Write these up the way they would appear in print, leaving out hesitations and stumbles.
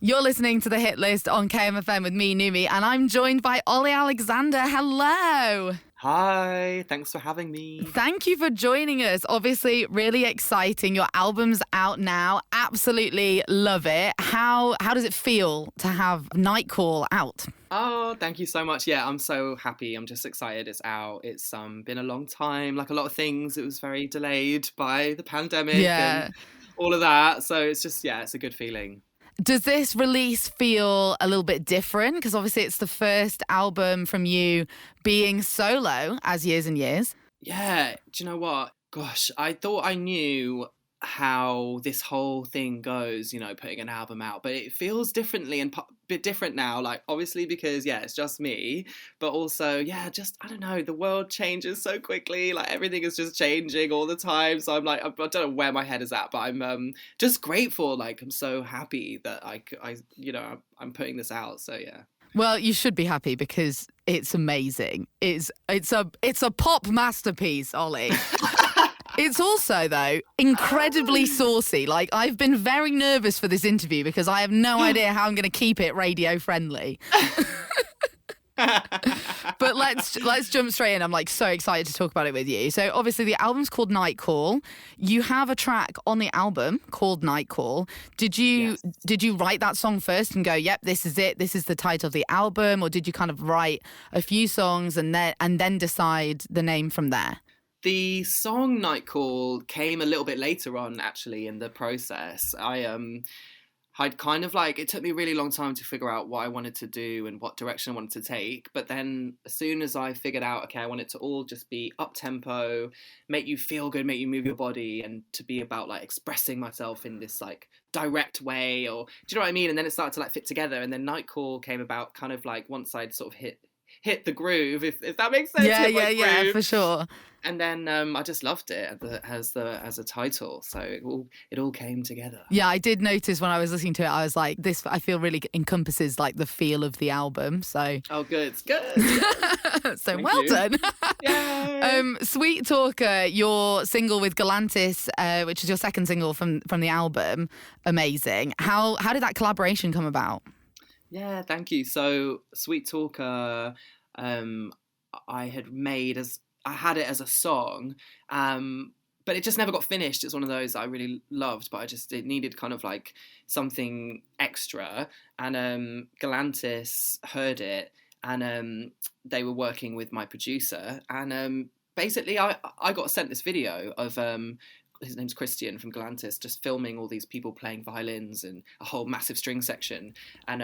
You're listening to The Hit List on KMFM with me, Numi, and I'm joined by Olly Alexander. Hello. Hi, thanks for having me. Thank you for joining us. Obviously, really exciting. Your album's out now. Absolutely love it. How does it feel to have Nightcall out? Oh, thank you so much. Yeah, I'm so happy. I'm just excited it's out. It's been a long time. Like a lot of things, it was very delayed by the pandemic and all of that. So it's just, it's a good feeling. Does this release feel a little bit different? Because obviously it's the first album from you being solo as Years and Years. Yeah, do you know what? Gosh, I thought I knew how this whole thing goes, putting an album out, but it feels differently and a bit different now, like obviously because it's just me, but also just I don't know, the world changes so quickly, like everything is just changing all the time, so I'm like, I don't know where my head is at, but I'm just grateful, like I'm so happy that I'm putting this out, so yeah. Well, you should be happy because it's amazing. It's a pop masterpiece, Olly. It's also, though, incredibly saucy. Like, I've been very nervous for this interview because I have no idea how I'm going to keep it radio friendly. But let's jump straight in. I'm like so excited to talk about it with you. So obviously the album's called Nightcall. You have a track on the album called Nightcall. Did you write that song first and go, yep, this is it, this is the title of the album, or did you kind of write a few songs and then decide the name from there? The song Nightcall came a little bit later on, actually, in the process. I'd kind of it took me a really long time to figure out what I wanted to do and what direction I wanted to take. But then as soon as I figured out, okay, I want it to all just be up-tempo, make you feel good, make you move your body, and to be about expressing myself in this direct way, or do you know what I mean? And then it started to fit together. And then Nightcall came about kind of once I'd sort of hit the groove, if that makes sense. Yeah, for sure. And then I just loved it as a title, so it all came together. Yeah, I did notice when I was listening to it, I was like, this I feel really encompasses the feel of the album. So good. So Thank well you. done. Yay. Sweet Talker, your single with Galantis, which is your second single from the album, amazing. How did that collaboration come about? Yeah, thank you. So Sweet Talker, I had it as a song, but it just never got finished. It's one of those I really loved, but it needed kind of something extra. And Galantis heard it, and they were working with my producer. And basically, I got sent this video of his name's Christian from Galantis, just filming all these people playing violins and a whole massive string section. And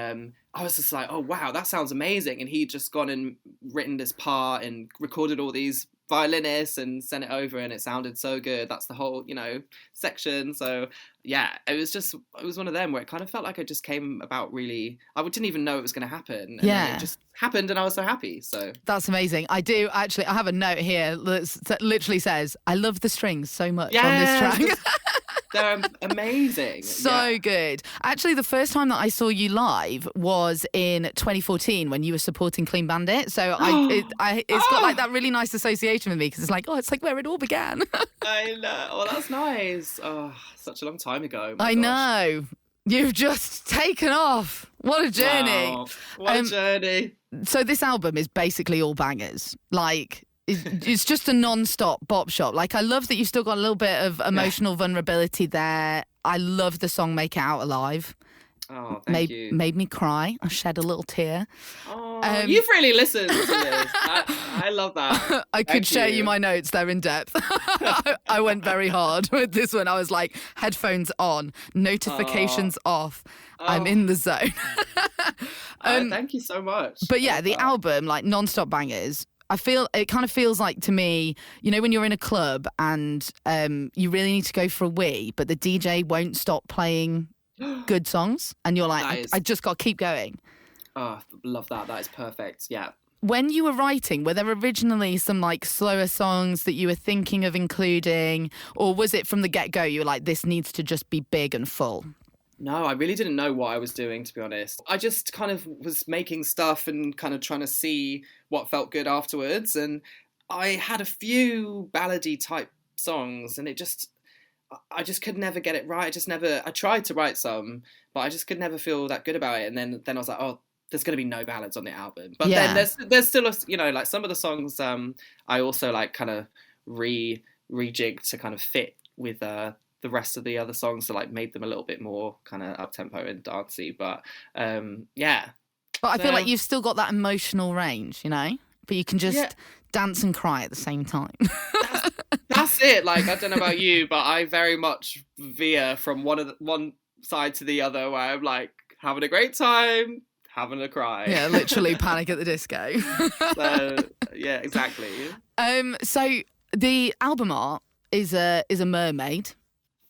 I was just like, oh, wow, that sounds amazing. And he'd just gone and written this part and recorded all these violinists and sent it over, and it sounded so good. That's the whole, section. So yeah, it was one of them where it kind of felt like it just came about really, I didn't even know it was going to happen. And then it just happened and I was so happy. So that's amazing. I have a note here that literally says, I love the strings so much on this track. They're amazing. So good. Actually, the first time that I saw you live was in 2014 when you were supporting Clean Bandit. So it's got that really nice association with me because it's like where it all began. I know. Oh, that's nice. Oh, such a long time ago. I know. You've just taken off. What a journey. Wow. What a journey. So this album is basically all bangers. It's just a non-stop bop shop. I love that you've still got a little bit of emotional vulnerability there. I love the song Make It Out Alive. Oh, thank you. Made me cry. I shed a little tear. Oh, you've really listened to this. I love that. I could show you my notes. They're in depth. I went very hard with this one. I was like, headphones on, notifications off. I'm in the zone. Thank you so much. But yeah, the album, non-stop bangers. I feel it kind of feels like to me, when you're in a club and you really need to go for a wee, but the DJ won't stop playing good songs, and you're like, I just got to keep going. Oh, love that. That is perfect. Yeah. When you were writing, were there originally some slower songs that you were thinking of including, or was it from the get-go you were like, this needs to just be big and full? No, I really didn't know what I was doing, to be honest. I just kind of was making stuff and kind of trying to see what felt good afterwards. And I had a few ballady type songs, and I just could never get it right. I tried to write some, but I just could never feel that good about it. And then I was like, oh, there's going to be no ballads on the album. But then there's still, like some of the songs I also like kind of rejigged to kind of fit with the rest of the other songs, so like made them a little bit more kind of up-tempo and dancey. But yeah. But I feel like you've still got that emotional range, but you can just dance and cry at the same time. That's it. Like, I don't know about you, but I very much veer from one side to the other, where I'm like having a great time, having a cry. Yeah, literally Panic at the Disco. So yeah, exactly. So the album art is a mermaid,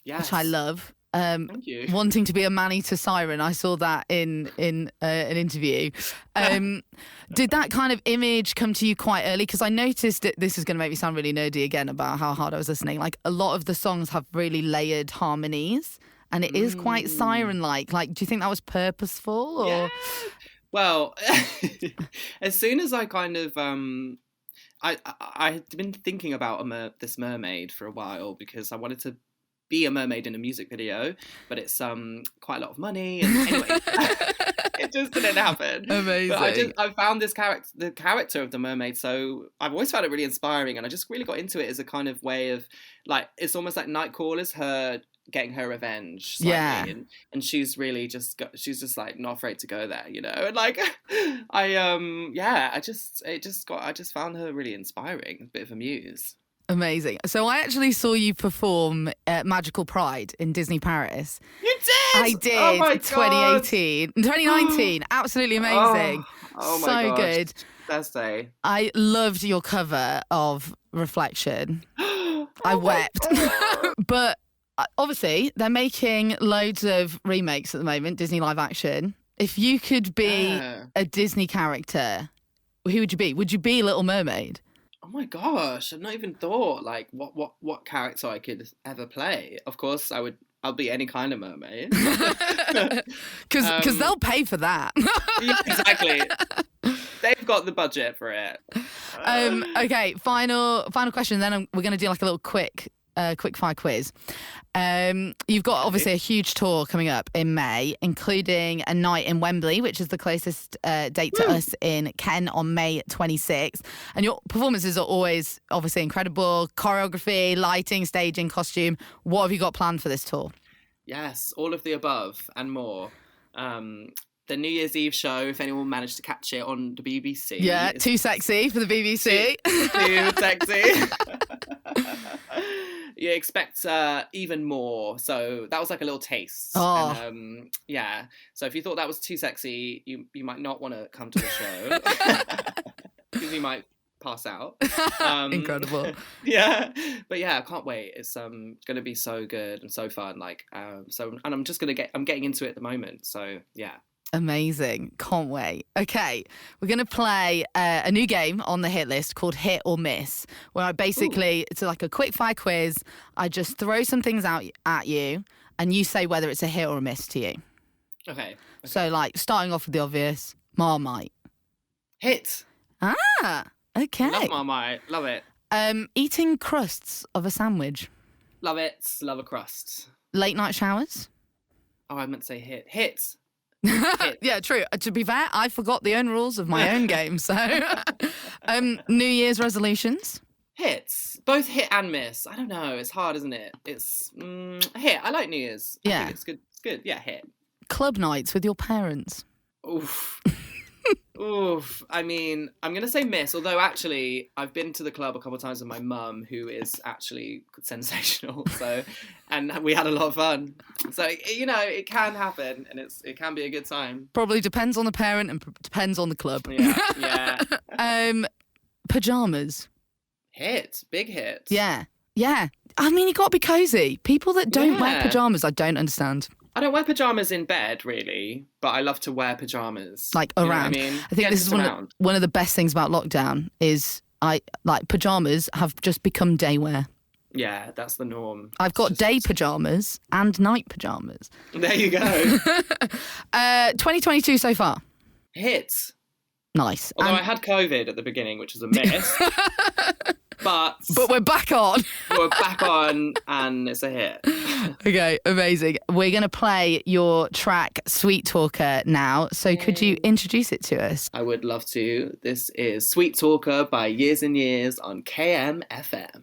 which I love. Thank you. Wanting to be a man-eater siren. I saw that in an interview. Did that kind of image come to you quite early? Because I noticed that this is going to make me sound really nerdy again about how hard I was listening. Like, a lot of the songs have really layered harmonies, and it is quite siren-like. Like, do you think that was purposeful? Or? Yeah. Well, as soon as I kind of I had been thinking about this mermaid for a while, because I wanted to be a mermaid in a music video, but it's quite a lot of money, and anyway, it just didn't happen. Amazing. But I found the character of the mermaid, so I've always found it really inspiring, and I just really got into it as a kind of way of, like, it's almost like Nightcall is her getting her revenge slightly, and she's really she's just like not afraid to go there, and like I just found her really inspiring, a bit of a muse. Amazing. So I actually saw you perform at Magical Pride in Disney Paris. You did? I did. Oh my 2018. 2019. Absolutely amazing. Oh my so gosh. good. Best day. I loved your cover of Reflection. I wept. But obviously, they're making loads of remakes at the moment, Disney live action. If you could be a Disney character, who would you be? Would you be Little Mermaid? Oh my gosh, I've not even thought like what character I could ever play. Of course, I'll be any kind of mermaid. Because they'll pay for that. Yeah, exactly. They've got the budget for it. Okay, final question. Then we're going to do like a little quick fire quiz. You've got obviously a huge tour coming up in May, including a night in Wembley, which is the closest date to us in Kent on May 26th. And your performances are always obviously incredible. Choreography, lighting, staging, costume. What have you got planned for this tour? Yes, all of the above and more. The New Year's Eve show, if anyone managed to catch it on the BBC. Yeah, too sexy for the BBC. Too sexy. You expect even more. So that was like a little taste. Oh. And, yeah. So if you thought that was too sexy, you might not want to come to the show. Because you might pass out. Incredible. Yeah. But yeah, I can't wait. It's going to be so good and so fun. Like, and I'm just I'm getting into it at the moment. So yeah. Amazing. Can't wait. Okay, we're going to play a new game on the hit list called Hit or Miss, where I basically, it's like a quick fire quiz. I just throw some things out at you and you say whether it's a hit or a miss to you. Okay. So like starting off with the obvious, Marmite. Hit. Ah, okay. Love Marmite. Love it. Eating crusts of a sandwich. Love it. Love a crust. Late night showers. Oh, I meant to say hit. Hits. Yeah, true. To be fair, I forgot the own rules of my own game. So, New Year's resolutions. Hits. Both hit and miss. I don't know. It's hard, isn't it? It's hit. I like New Year's. I think it's good. It's good. Yeah, hit. Club nights with your parents. Oof. Oof. I mean, I'm going to say miss, although actually I've been to the club a couple of times with my mum, who is actually sensational. So, and we had a lot of fun. So, it can happen and it can be a good time. Probably depends on the parent and depends on the club. Yeah. Pajamas. Hit. Big hit. Yeah. I mean, you got to be cozy. People that don't wear pajamas, I don't understand. I don't wear pajamas in bed, really, but I love to wear pajamas. Like around. You know what I mean? I think this is one of the best things about lockdown is pajamas have just become day wear. Yeah, that's the norm. I've got day pajamas and night pajamas. There you go. 2022 so far. Hits. Nice. Although I had COVID at the beginning, which is a miss. But we're back on. we're back on, and it's a hit. Okay, amazing. We're going to play your track Sweet Talker now. So could you introduce it to us? I would love to. This is Sweet Talker by Years and Years on KMFM.